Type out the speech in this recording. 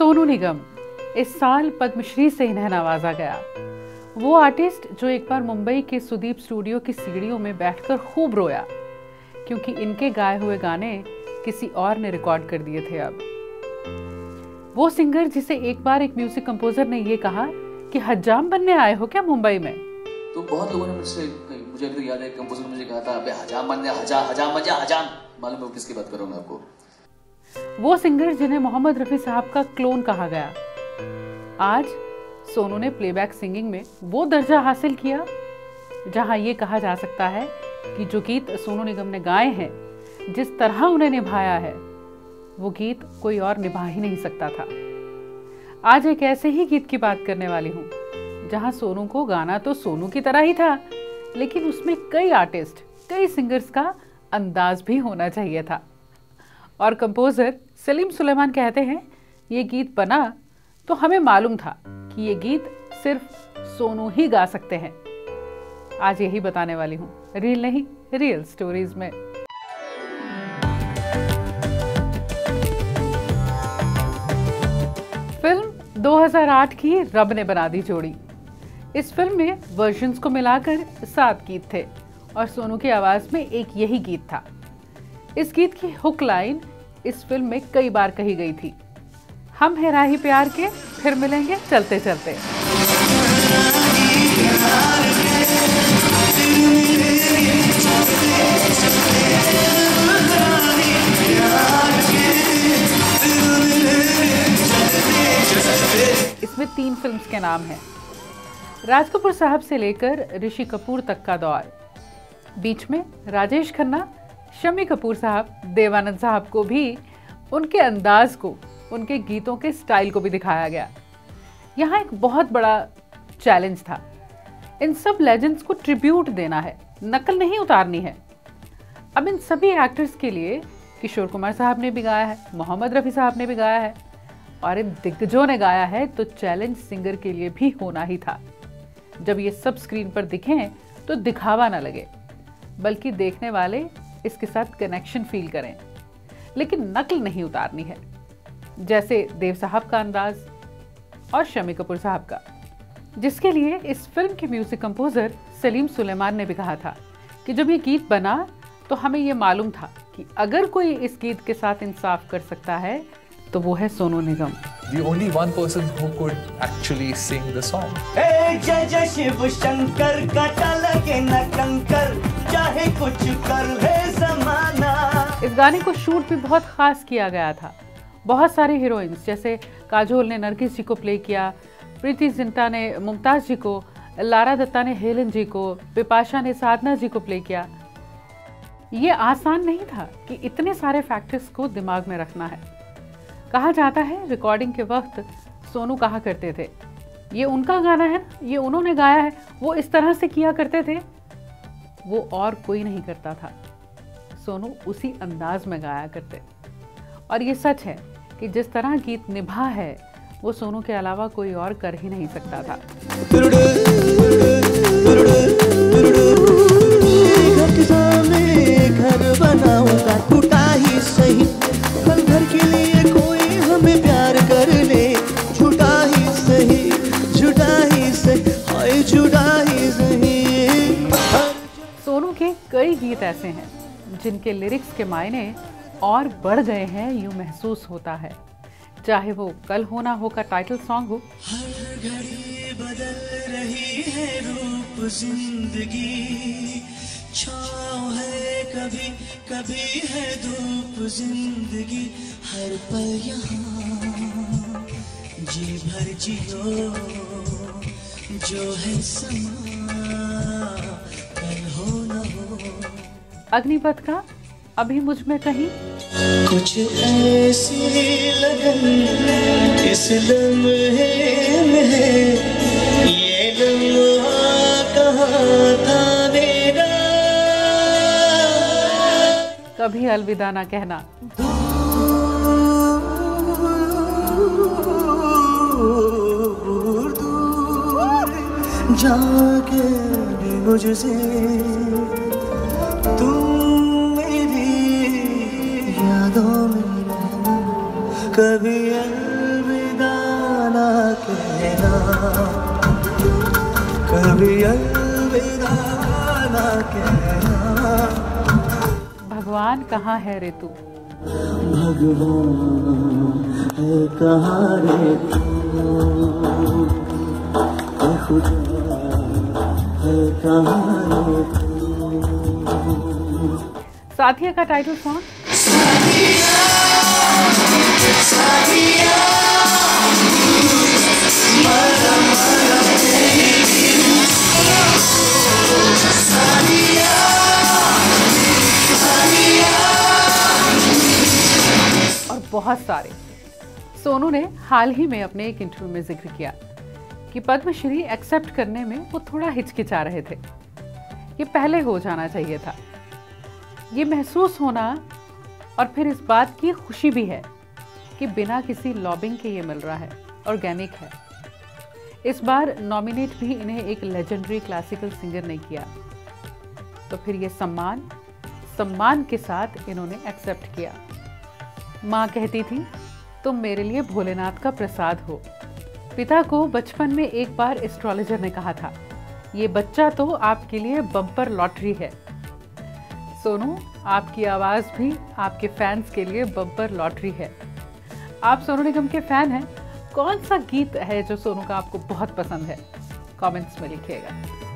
सोनू निगम इस साल पद्मश्री से इन्हें नवाजा गया। वो आर्टिस्ट जो एक बार मुंबई के सुदीप स्टूडियो की सीढ़ियों में बैठकर खूब रोया क्योंकि इनके गाए हुए गाने किसी और ने रिकॉर्ड कर दिए थे। अब वो सिंगर जिसे एक बार एक म्यूजिक कंपोजर ने ये कहा कि हजाम बनने आए हो क्या मुंबई में। तो बहुत लोगों ने मुझसे, मुझे अभी याद है कंपोजर ने मुझे कहा था अबे हजाम बनने, हजाम मालूम है किसकी बात कर रहा हूं मैं आपको। वो सिंगर जिन्हें मोहम्मद रफी साहब का क्लोन कहा गया। आज सोनू ने प्लेबैक सिंगिंग में वो दर्जा हासिल किया जहां ये कहा जा सकता है कि जो गीत सोनू निगम ने गाए हैं, जिस तरह उन्हें निभाया है, वो गीत कोई और निभा ही नहीं सकता था। आज एक ऐसे ही गीत की बात करने वाली हूँ जहां सोनू को गाना तो सोनू की तरह ही था, लेकिन उसमें कई आर्टिस्ट, कई सिंगर्स का अंदाज भी होना चाहिए था। और कंपोजर सलीम सुलेमान कहते हैं ये गीत बना तो हमें मालूम था कि ये गीत सिर्फ सोनू ही गा सकते हैं। आज यही बताने वाली हूँ, रील नहीं रियल स्टोरीज में। फिल्म 2008 की रब ने बना दी जोड़ी। इस फिल्म में वर्जन्स को मिलाकर 7 गीत थे और सोनू की आवाज में एक यही गीत था। इस गीत की हुक लाइन इस फिल्म में कई बार कही गई थी, हम हैं राही प्यार के, फिर मिलेंगे चलते चलते। इसमें 3 फिल्म्स के नाम हैं। राज कपूर साहब से लेकर ऋषि कपूर तक का दौर, बीच में राजेश खन्ना, शम्मी कपूर साहब, देवानंद साहब को भी उनके अंदाज को, उनके गीतों के स्टाइल को भी दिखाया गया। यहाँ एक बहुत बड़ा चैलेंज था, इन सब लेजेंड्स को ट्रिब्यूट देना है, नकल नहीं उतारनी है। अब इन सभी एक्टर्स के लिए किशोर कुमार साहब ने भी गाया है, मोहम्मद रफ़ी साहब ने भी गाया है और इन दिग्गजों ने गाया है, तो चैलेंज सिंगर के लिए भी होना ही था। जब ये सब स्क्रीन पर दिखें तो दिखावा ना लगे, बल्कि देखने वाले इसके साथ कनेक्शन फील करें, लेकिन नकल नहीं उतारनी है। जैसे देव साहब का अंदाज और शम्मी कपूर साहब का, जिसके लिए इस फिल्म के म्यूजिक कंपोजर सलीम सुलेमान ने भी कहा था कि जब ये गीत बना तो हमें ये मालूम था कि अगर कोई इस गीत के साथ इंसाफ कर सकता है तो वो है Sonu Nigam. The only one person who could actually sing the song. जय जय शिव शंकर काटा लगे न कंकर, चाहे कुछ कर ले ज़माना। इस गाने को शूट भी बहुत खास किया गया था। बहुत सारी हीरोइंस जैसे काजोल ने नरगिस जी को प्ले किया, प्रीति जिंटा ने मुमताज जी को, लारा दत्ता ने हेलन जी को, बिपाशा ने साधना जी को प्ले किया। ये आसान नहीं था कि इतने सारे फैक्टर्स को दिमाग में रखना है। कहा जाता है रिकॉर्डिंग के वक्त सोनू कहा करते थे, ये उनका गाना है, ये उन्होंने गाया है, वो इस तरह से किया करते थे, वो और कोई नहीं करता था, सोनू उसी अंदाज में गाया करते। और ये सच है कि जिस तरह गीत निभा है वो सोनू के अलावा कोई और कर ही नहीं सकता था। घर बनाऊंगा टूटा ही सही, घर के लिए कोई हमें प्यार कर ले, झूठा ही सही, झूठा ही सही, हाय झूठा ही सही। सोनू के कई गीत ऐसे हैं जिनके लिरिक्स के मायने और बढ़ गए हैं, यूं महसूस होता है। चाहे वो कल हो ना हो का टाइटल सॉन्ग हो, हर घड़ी बदल रही है रूप जिंदगी, छाँव है कभी कभी है धूप जिंदगी, हर पल यहाँ जी भर जियो, जो है समा कल हो न हो। अग्निपथ का अभी मुझ में कहीं, कुछ ऐसी लगन इस लम्हे में है, ये लम्हा कहाँ था मेरा। कभी अलविदा ना कहना, दूर दूर जाके भी मुझसे तुम मेरी यादों में रहना, कभी अलविदा कहना, कभी अलविदा ना कहना। भगवान कहाँ है रे तू, भगवान है कहाँ रे तू, खुदा है कहाँ रे तू। साथिया का टाइटल सॉन्ग और बहुत सारे। सोनू ने हाल ही में अपने एक इंटरव्यू में जिक्र किया कि पद्मश्री एक्सेप्ट करने में वो थोड़ा हिचकिचा रहे थे। ये पहले हो जाना चाहिए था। ये महसूस होना और फिर इस बात की खुशी भी है कि बिना किसी लॉबिंग के ये मिल रहा है, ऑर्गेनिक है। इस बार नॉमिनेट भी इन्हें एक लेजेंडरी क्लासिकल सिंगर ने किया, तो फिर ये सम्मान के साथ इन्होंने एक्सेप्ट किया। माँ कहती थी तुम मेरे लिए भोलेनाथ का प्रसाद हो। पिता को बचपन में एक बार एस्ट्रोलॉजर ने कहा था ये बच्चा तो आपके लिए बम्पर लॉटरी है। सोनू, आपकी आवाज़ भी आपके फैंस के लिए बम्पर लॉटरी है। आप सोनू निगम के फैन हैं, कौन सा गीत है जो सोनू का आपको बहुत पसंद है? कमेंट्स में लिखिएगा।